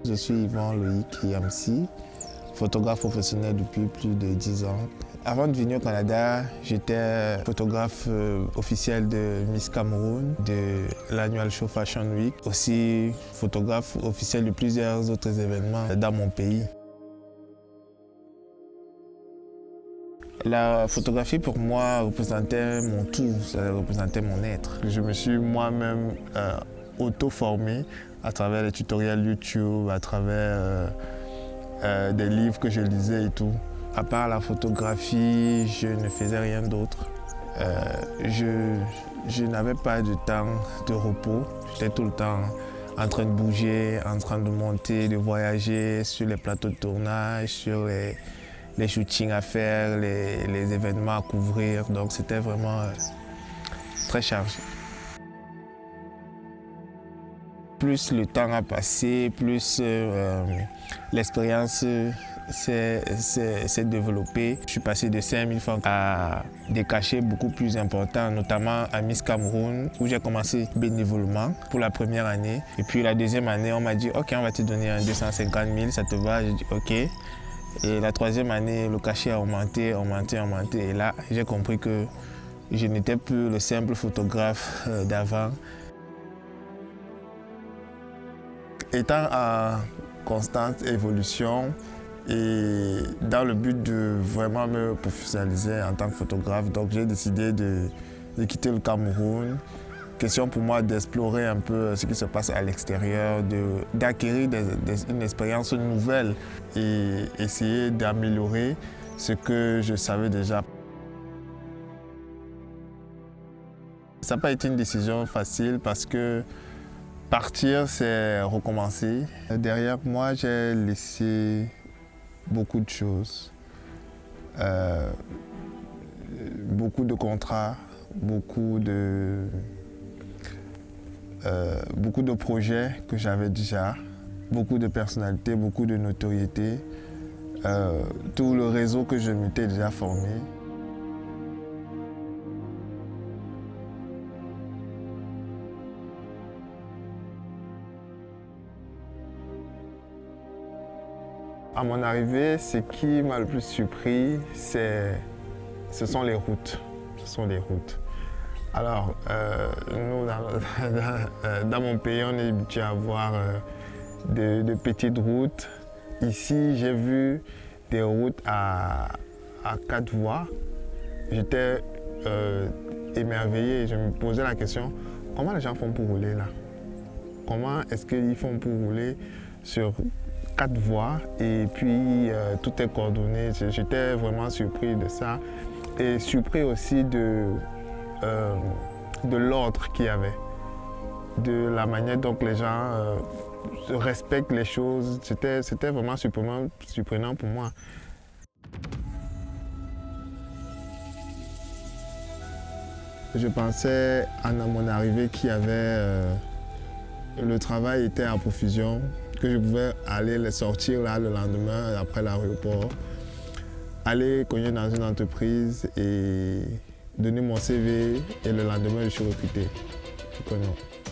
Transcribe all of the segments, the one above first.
Je suis Yvan Loïc Yamsi, photographe professionnel depuis plus de 10 ans. Avant de venir au Canada, j'étais photographe officiel de Miss Cameroun, de l'Annual Show Fashion Week, aussi photographe officiel de plusieurs autres événements dans mon pays. La photographie pour moi représentait mon tout, ça représentait mon être. Je me suis moi-même auto-formé à travers les tutoriels YouTube, à travers des livres que je lisais et tout. À part la photographie, je ne faisais rien d'autre. Je n'avais pas de temps de repos. J'étais tout le temps en train de bouger, en train de monter, de voyager sur les plateaux de tournage, sur les shootings à faire, les événements à couvrir. Donc c'était vraiment très chargé. Plus le temps a passé, plus l'expérience s'est développée. Je suis passé de 5 000 francs à des cachets beaucoup plus importants, notamment à Miss Cameroun, où j'ai commencé bénévolement pour la première année. Et puis la deuxième année, on m'a dit « Ok, on va te donner un 250 000, ça te va ?» J'ai dit « Ok ». Et la troisième année, le cachet a augmenté. Et là, j'ai compris que je n'étais plus le simple photographe d'avant. Étant en constante évolution et dans le but de vraiment me professionnaliser en tant que photographe, donc j'ai décidé de quitter le Cameroun. Question pour moi d'explorer un peu ce qui se passe à l'extérieur, d'acquérir une expérience nouvelle et essayer d'améliorer ce que je savais déjà. Ça n'a pas été une décision facile parce que partir, c'est recommencer. Derrière moi, j'ai laissé beaucoup de choses. Beaucoup de contrats, beaucoup de projets que j'avais déjà, beaucoup de personnalités, beaucoup de notoriété, tout le réseau que je m'étais déjà formé. À mon arrivée, ce qui m'a le plus surpris, ce sont les routes. Alors, nous, dans mon pays, on est habitué à voir de petites routes. Ici, j'ai vu des routes à 4 voies. J'étais émerveillé. Je me posais la question, comment les gens font pour rouler là? Comment est-ce qu'ils font pour rouler sur 4 voies et puis tout est coordonné? J'étais vraiment surpris de ça et surpris aussi de l'ordre qu'il y avait, de la manière dont les gens respectent les choses. C'était vraiment surprenant pour moi. Je pensais à mon arrivée qu'il y avait le travail était à profusion, que je pouvais aller sortir là, le lendemain après l'aéroport, aller cogner dans une entreprise et donner mon CV et le lendemain je suis recruté.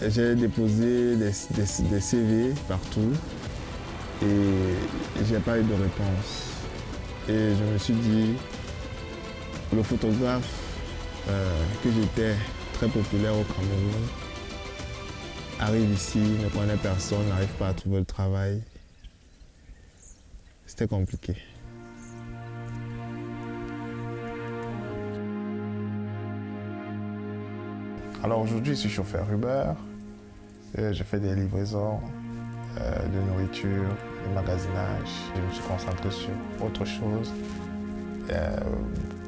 J'ai déposé des CV partout et j'ai pas eu de réponse. Et je me suis dit, le photographe que j'étais très populaire au Cameroun arrive ici, ne connaît personne, n'arrive pas à trouver le travail. C'était compliqué. Alors aujourd'hui, je suis chauffeur Uber. Je fais des livraisons de nourriture, de magasinage. Je me suis concentré sur autre chose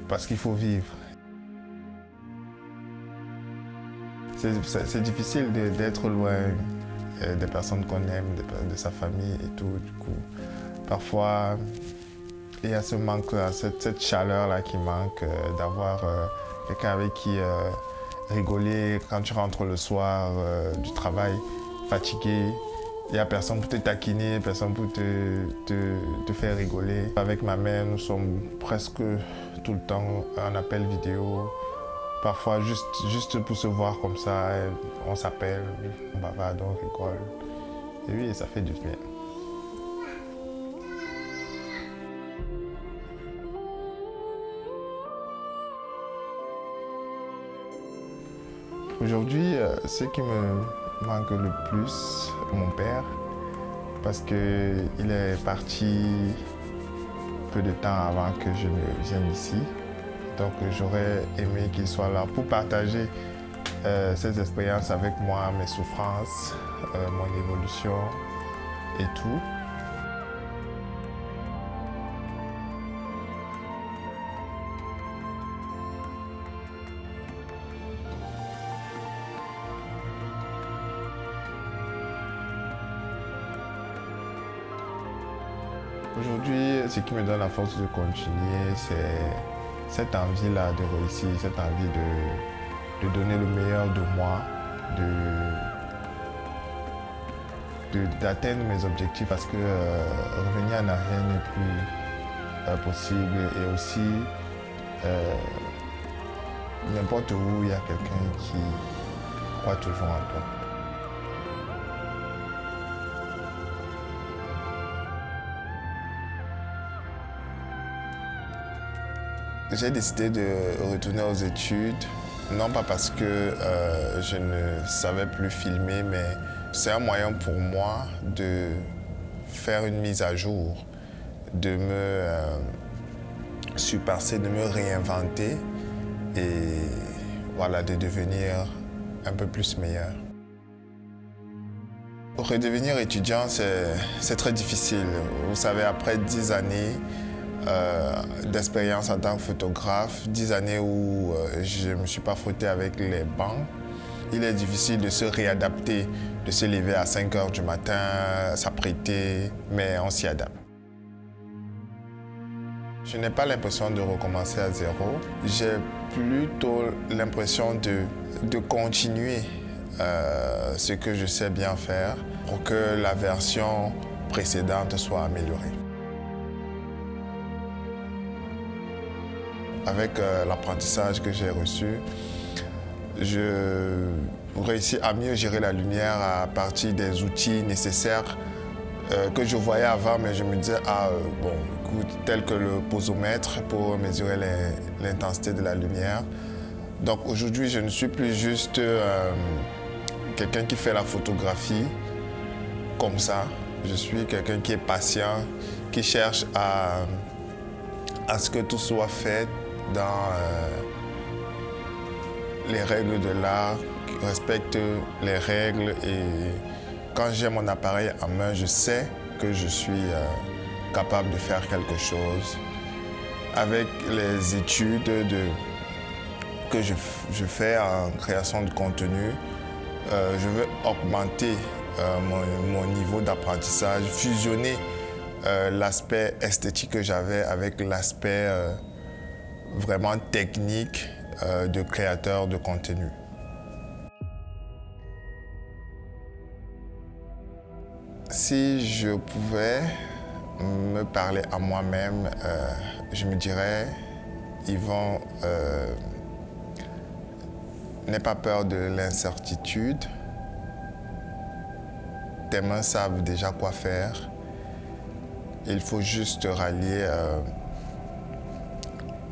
parce qu'il faut vivre. C'est difficile d'être loin des personnes qu'on aime, de sa famille et tout. Du coup, parfois, il y a ce manque-là, cette chaleur-là qui manque, d'avoir quelqu'un avec qui rigoler quand tu rentres le soir du travail, fatigué. Il n'y a personne pour te taquiner, personne pour te faire rigoler. Avec ma mère, nous sommes presque tout le temps en appel vidéo. Parfois, juste pour se voir comme ça, on s'appelle, on bavarde, on rigole. Et oui, ça fait du bien. Aujourd'hui, ce qui me manque le plus, mon père, parce qu'il est parti peu de temps avant que je ne vienne ici. Donc j'aurais aimé qu'il soit là pour partager ces expériences avec moi, mes souffrances, mon évolution et tout. Aujourd'hui, ce qui me donne la force de continuer, c'est cette envie-là de réussir, cette envie de donner le meilleur de moi, d'atteindre mes objectifs parce que revenir en arrière n'est plus possible et aussi n'importe où il y a quelqu'un qui croit toujours en toi. J'ai décidé de retourner aux études, non pas parce que je ne savais plus filmer, mais c'est un moyen pour moi de faire une mise à jour, de me surpasser, de me réinventer et voilà, de devenir un peu plus meilleur. Redevenir étudiant, c'est très difficile. Vous savez, après 10 années, d'expérience en tant que photographe, 10 années où je ne me suis pas frotté avec les bancs. Il est difficile de se réadapter, de se lever à 5 heures du matin, s'apprêter, mais on s'y adapte. Je n'ai pas l'impression de recommencer à zéro. J'ai plutôt l'impression de continuer ce que je sais bien faire pour que la version précédente soit améliorée. Avec l'apprentissage que j'ai reçu, je réussis à mieux gérer la lumière à partir des outils nécessaires que je voyais avant, mais je me disais, tel que le posomètre pour mesurer l'intensité de la lumière. Donc aujourd'hui, je ne suis plus juste quelqu'un qui fait la photographie comme ça. Je suis quelqu'un qui est patient, qui cherche à ce que tout soit fait dans les règles de l'art, qui respecte les règles. Et quand j'ai mon appareil en main, je sais que je suis capable de faire quelque chose. Avec les études que je fais en création de contenu, je veux augmenter mon niveau d'apprentissage, fusionner l'aspect esthétique que j'avais avec l'aspect vraiment technique de créateur de contenu. Si je pouvais me parler à moi-même, je me dirais, Yvon, n'aie pas peur de l'incertitude. Tes mains savent déjà quoi faire. Il faut juste rallier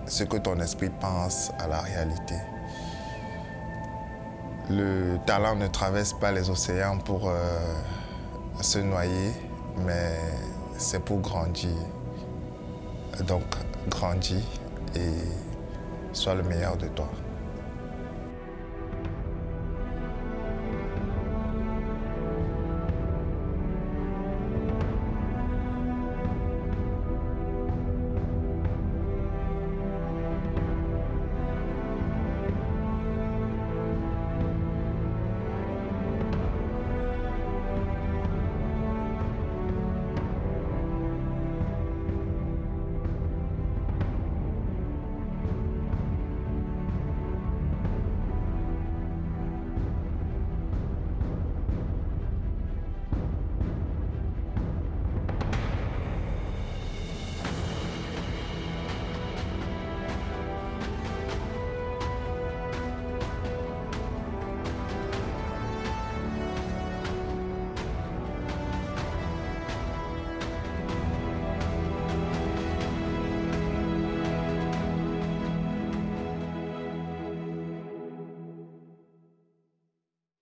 ce que ton esprit pense à la réalité. Le talent ne traverse pas les océans pour se noyer, mais c'est pour grandir. Donc, grandis et sois le meilleur de toi.